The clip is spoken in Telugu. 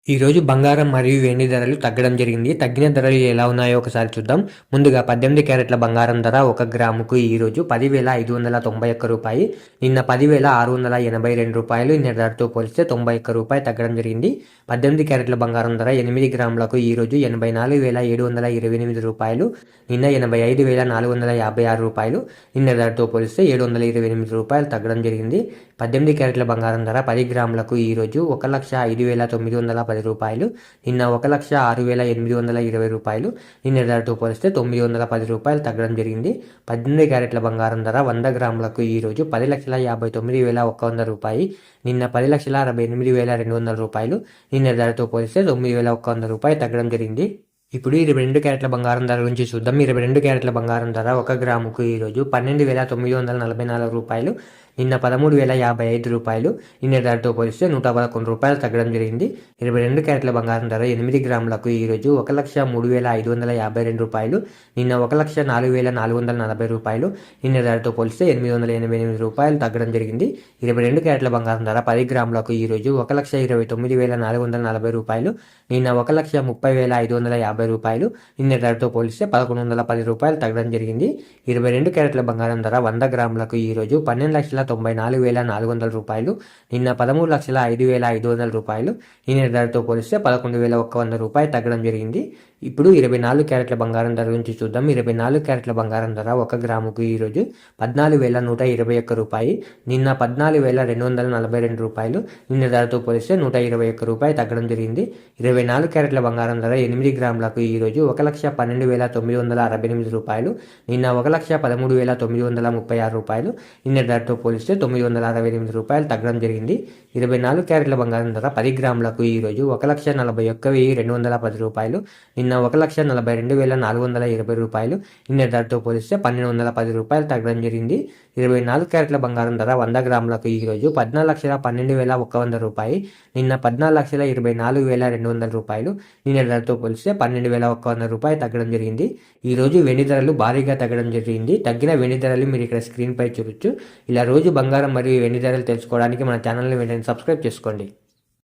ఈరోజు బంగారం మరియు వెండి ధరలు తగ్గడం జరిగింది. తగ్గిన ధరలు ఎలా ఉన్నాయో ఒకసారి చూద్దాం. ముందుగా 18 క్యారెట్ల బంగారం ధర 1 గ్రాముకు ఈరోజు రూ. 10,501. నిన్న రూ. 10,682. నిన్న ధరతో పోలిస్తే రూ. 91 తగ్గడం జరిగింది. 18 క్యారెట్ల బంగారం ధర 8 గ్రాములకు ఈరోజు రూ. 84,728. నిన్న రూ. 85,456. నిన్న ధరతో పోలిస్తే రూ. 728 తగ్గడం జరిగింది. 18 క్యారెట్ల బంగారం ధర 10 గ్రాములకు ఈరోజు రూ. 1,05,910. నిన్న రూ. 1,06,820. నిన్న ధరతో పోలిస్తే రూ. 910 తగ్గడం జరిగింది. 18 క్యారెట్ల బంగారం ధర 100 గ్రాములకు ఈరోజు రూ. 10,59,100. నిన్న రూ. 10,68,200. నిన్న ధరతో పోలిస్తే రూ. 9,100 తగ్గడం జరిగింది. ఇప్పుడు 22 క్యారెట్ల బంగారం ధర గురించి చూద్దాం. 22 క్యారెట్ల బంగారం ధర 1 గ్రాముకు ఈరోజు రూ. 12,944. నిన్న రూ. 13,055. నిన్న ధరతో పోలిస్తే రూ. 111 తగ్గడం జరిగింది. 22 క్యారెట్ల బంగారం ధర 8 గ్రాములకు ఈరోజు రూ. 1,03,552. నిన్న రూ. 1,04,440. నిన్న ధరతో పోలిస్తే రూ. 888 తగ్గడం జరిగింది. 22 క్యారెట్ల బంగారం ధర 10 గ్రాములకు ఈరోజు రూ. 1,29,440. నిన్న రూ. 1,30,550. నిన్న ధరతో పోలిస్తే రూ. 1,110 తగ్గడం జరిగింది. 22 క్యారెట్ల బంగారం ధర 100 గ్రాములకు ఈరోజు రూ. 12,94,400. నిన్న రూ. 13,05,500. నిన్న ధరతో పోలిస్తే రూ. 11,100 తగ్గడం జరిగింది. ఇప్పుడు 24 క్యారెట్ల బంగారం ధర గురించి చూద్దాం. 24 క్యారెట్ల బంగారం ధర 1 గ్రాముకు ఈరోజు రూ. 14,121. నిన్న రూ. 14,242. నిన్న ధరతో పోలిస్తే రూ. 121 తగ్గడం జరిగింది. 24 క్యారెట్ల బంగారం ధర 8 గ్రాములకు ఈరోజు రూ. 1,12,968. నిన్న రూ. 1,13,936. నిన్న ధరతో పోలిస్తే రూ. 968 తగ్గడం జరిగింది. 24 క్యారెట్ల బంగారం ధర 10 గ్రాములకు ఈరోజు రూ. 1,41,210. నిన్న రూ. 1,42,420. నిన్న ధరతో పోలిస్తే రూ. 1,210 తగ్గడం జరిగింది. 24 క్యారెట్ల బంగారం ధర 100 గ్రాములకు ఈరోజు రూ. 14,12,100. నిన్న రూ. 14,24,200. నిన్న ధరతో పోలిస్తే రూ. 12,100 తగ్గడం జరిగింది. ఈరోజు వెండి ధరలు భారీగా తగ్గడం జరిగింది. తగ్గిన వెండి ధరలు మీరు ఇక్కడ స్క్రీన్ పై చూడొచ్చు. ఇలా రోజు బంగారం మరియు వెండి ధరలు తెలుసుకోవడానికి మన ఛానల్ని వెంటనే సబ్స్క్రైబ్ చేసుకోండి.